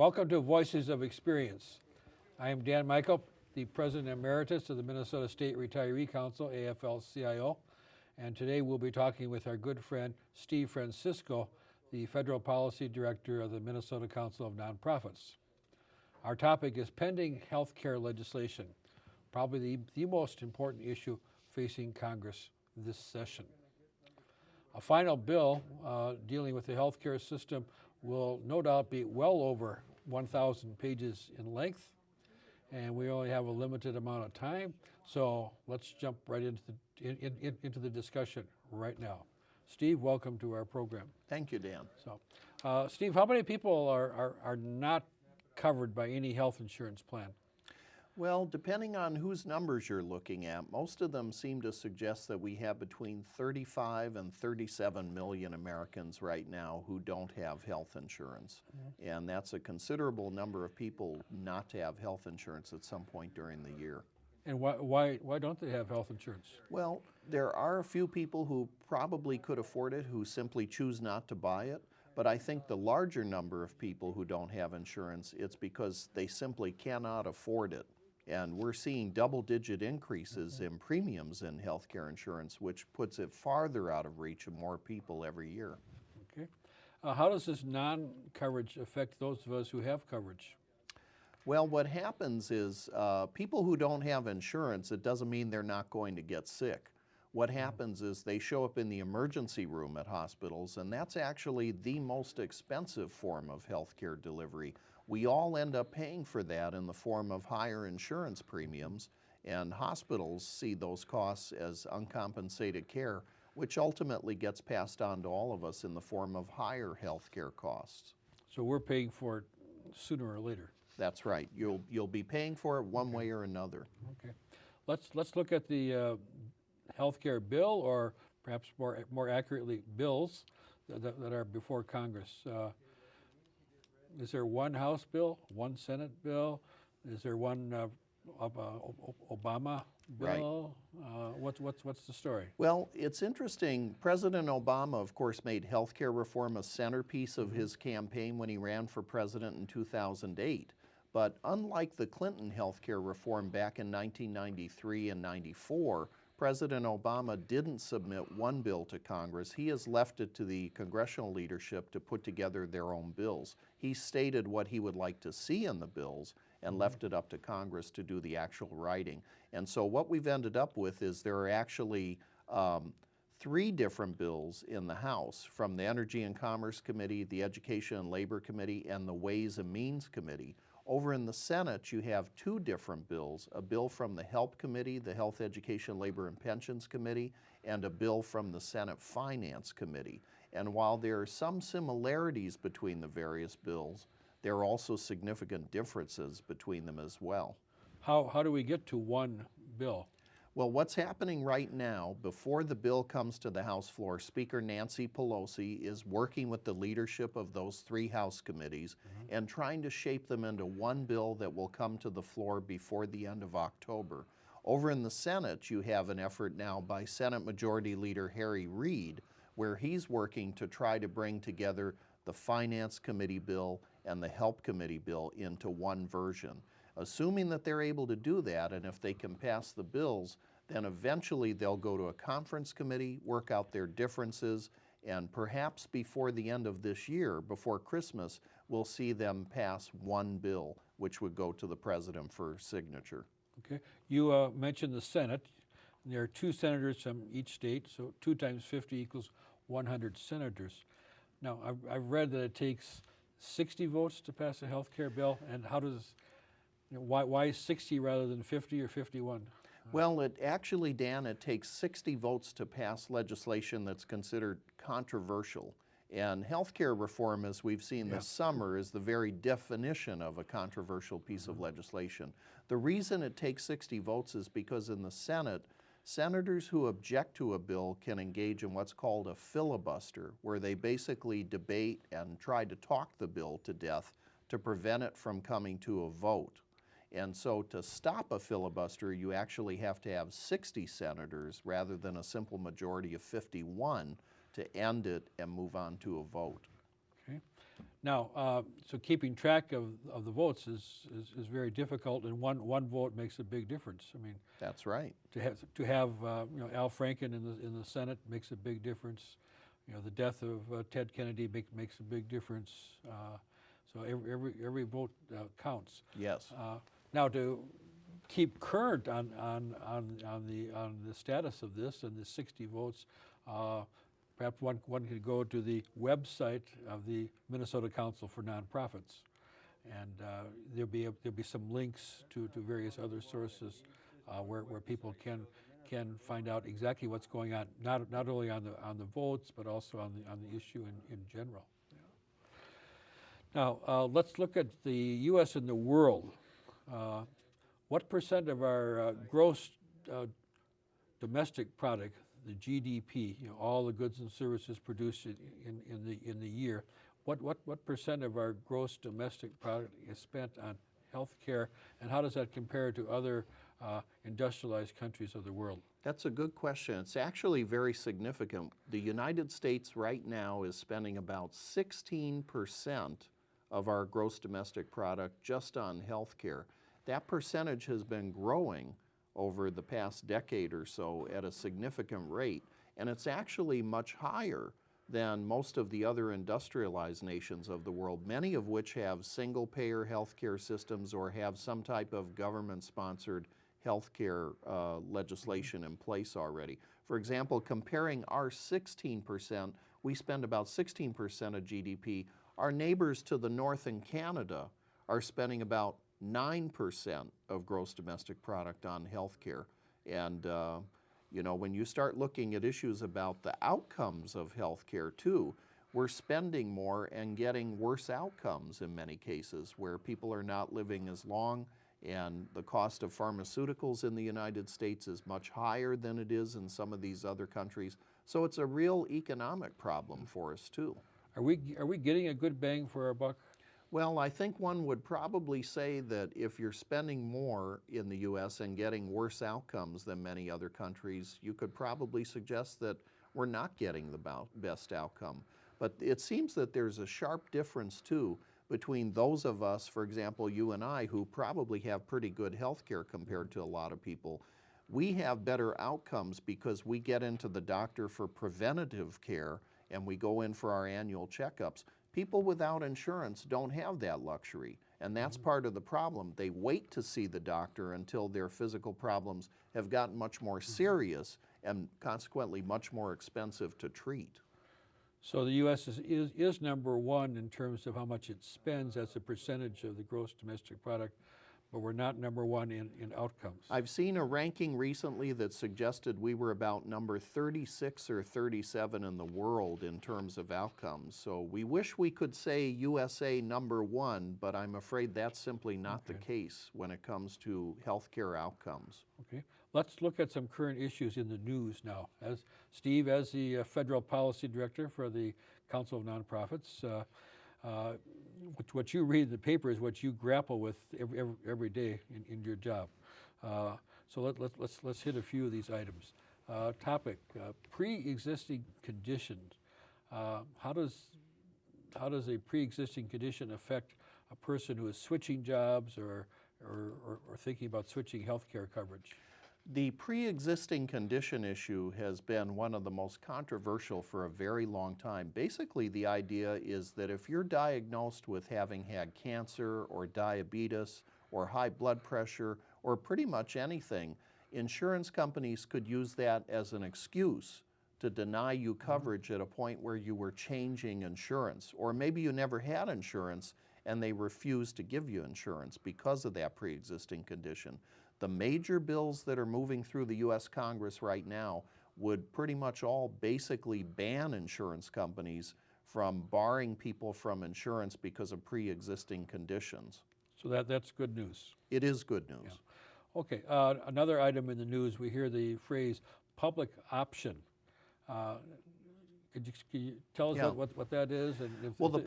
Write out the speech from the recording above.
Welcome to Voices of Experience. I am Dan Mikel, the President Emeritus of the Minnesota State Retiree Council, afl-cio, and today we'll be talking with our good friend Steve Francisco, the Federal Policy Director of the Minnesota Council of Nonprofits. Our topic is pending health care legislation, probably the most important issue facing Congress this session. A final bill dealing with the health care system will no doubt be well over 1,000 pages in length, and we only have a limited amount of time, so let's jump right into the discussion right now. Steve, welcome to our program. Thank you, Dan. So, Steve, how many people are not covered by any health insurance plan? Well, depending on whose numbers you're looking at, most of them seem to suggest that we have between 35 and 37 million Americans right now who don't have health insurance. Mm-hmm. And that's a considerable number of people not to have health insurance at some point during the year. And why don't they have health insurance? Well, there are a few people who probably could afford it who simply choose not to buy it. But I think the larger number of people who don't have insurance, it's because they simply cannot afford it. And we're seeing double-digit increases in premiums in healthcare insurance, which puts it farther out of reach of more people every year. Okay. How does this non-coverage affect those of us who have coverage? Well, what happens is people who don't have insurance, it doesn't mean they're not going to get sick. What happens is they show up in the emergency room at hospitals, and that's actually the most expensive form of healthcare delivery. We all end up paying for that in the form of higher insurance premiums, and hospitals see those costs as uncompensated care, which ultimately gets passed on to all of us in the form of higher healthcare costs. So we're paying for it sooner or later. That's right. You'll be paying for it one way or another. Okay. Let's look at the healthcare bill, or perhaps more accurately, bills that are before Congress. Is there one House bill, one Senate bill? Is there one Obama bill? Right. What's the story? Well, it's interesting. President Obama, of course, made healthcare reform a centerpiece of his campaign when he ran for president in 2008. But unlike the Clinton healthcare reform back in 1993 and 94, President Obama didn't submit one bill to Congress. He has left it to the congressional leadership to put together their own bills. He stated what he would like to see in the bills and left it up to Congress to do the actual writing. And so what we've ended up with is there are actually 3 different bills in the House, from the Energy and Commerce Committee, the Education and Labor Committee, and the Ways and Means Committee. Over in the Senate, you have 2 different bills, a bill from the HELP Committee, the Health, Education, Labor, and Pensions Committee, and a bill from the Senate Finance Committee. And while there are some similarities between the various bills, there are also significant differences between them as well. How do we get to one bill? Well, what's happening right now, before the bill comes to the House floor, Speaker Nancy Pelosi is working with the leadership of those 3 House committees and trying to shape them into one bill that will come to the floor before the end of October. Over in the Senate, you have an effort now by Senate Majority Leader Harry Reid, where he's working to try to bring together the Finance Committee bill and the HELP Committee bill into one version. Assuming that they're able to do that, and if they can pass the bills, then eventually they'll go to a conference committee, work out their differences, and perhaps before the end of this year, before Christmas, we'll see them pass one bill, which would go to the president for signature. Okay. You mentioned the Senate. There are 2 senators from each state, so 2 times 50 equals 100 senators. Now, I've read that it takes 60 votes to pass a health care bill, and how does why 60 rather than 50 or 51? Well, it actually, Dan, it takes 60 votes to pass legislation that's considered controversial. And healthcare reform, as we've seen this summer, is the very definition of a controversial piece of legislation. The reason it takes 60 votes is because in the Senate, senators who object to a bill can engage in what's called a filibuster, where they basically debate and try to talk the bill to death to prevent it from coming to a vote. And so to stop a filibuster, you actually have to have 60 senators rather than a simple majority of 51 to end it and move on to a vote. Okay. Now, so keeping track of the votes is very difficult, and one vote makes a big difference. I mean, That's right. to have Al Franken in the Senate makes a big difference. You know, the death of Ted Kennedy makes a big difference. So every vote counts. Yes. Now, to keep current on the status of this and the 60 votes, perhaps one could go to the website of the Minnesota Council for Nonprofits, and there'll be some links to various other sources where people can find out exactly what's going on, not only on the votes, but also on the issue in general. Now, let's look at the U.S. and the world. What percent of our gross domestic product, the GDP, all the goods and services produced in the year, what percent of our gross domestic product is spent on health care, and how does that compare to other industrialized countries of the world? That's a good question. It's actually very significant. The United States right now is spending about 16% of our gross domestic product just on health care. That percentage has been growing over the past decade or so at a significant rate, and it's actually much higher than most of the other industrialized nations of the world, many of which have single-payer healthcare systems or have some type of government-sponsored healthcare legislation in place already. For example, comparing our 16%, we spend about 16% of GDP. Our neighbors to the north in Canada are spending about 9% of gross domestic product on healthcare. And when you start looking at issues about the outcomes of healthcare too, we're spending more and getting worse outcomes in many cases, where people are not living as long, and the cost of pharmaceuticals in the United States is much higher than it is in some of these other countries. So it's a real economic problem for us too. Are we getting a good bang for our buck? Well, I think one would probably say that if you're spending more in the U.S. and getting worse outcomes than many other countries, you could probably suggest that we're not getting the best outcome. But it seems that there's a sharp difference too between those of us, for example, you and I, who probably have pretty good health care compared to a lot of people. We have better outcomes because we get into the doctor for preventative care and we go in for our annual checkups. People without insurance don't have that luxury, and that's part of the problem. They wait to see the doctor until their physical problems have gotten much more serious and consequently much more expensive to treat. So the U.S. is number one in terms of how much it spends as a percentage of the gross domestic product, but we're not number one in outcomes. I've seen a ranking recently that suggested we were about number 36 or 37 in the world in terms of outcomes. So we wish we could say USA number one, but I'm afraid that's simply not the case when it comes to healthcare outcomes. Okay. Let's look at some current issues in the news now. As Steve, as the Federal Policy Director for the Council of Nonprofits, what you read in the paper is what you grapple with every day in your job. So let's hit a few of these items. Topic: pre-existing conditions. How does a pre-existing condition affect a person who is switching jobs or thinking about switching health care coverage? The pre-existing condition issue has been one of the most controversial for a very long time. Basically, the idea is that if you're diagnosed with having had cancer or diabetes or high blood pressure or pretty much anything, insurance companies could use that as an excuse to deny you coverage at a point where you were changing insurance. Or maybe you never had insurance and they refused to give you insurance because of that pre-existing condition. The major bills that are moving through the U.S. Congress right now would pretty much all basically ban insurance companies from barring people from insurance because of pre-existing conditions. So that's good news. It is good news. Yeah. Okay, another item in the news, we hear the phrase public option. Could you tell us what that is? And Well, the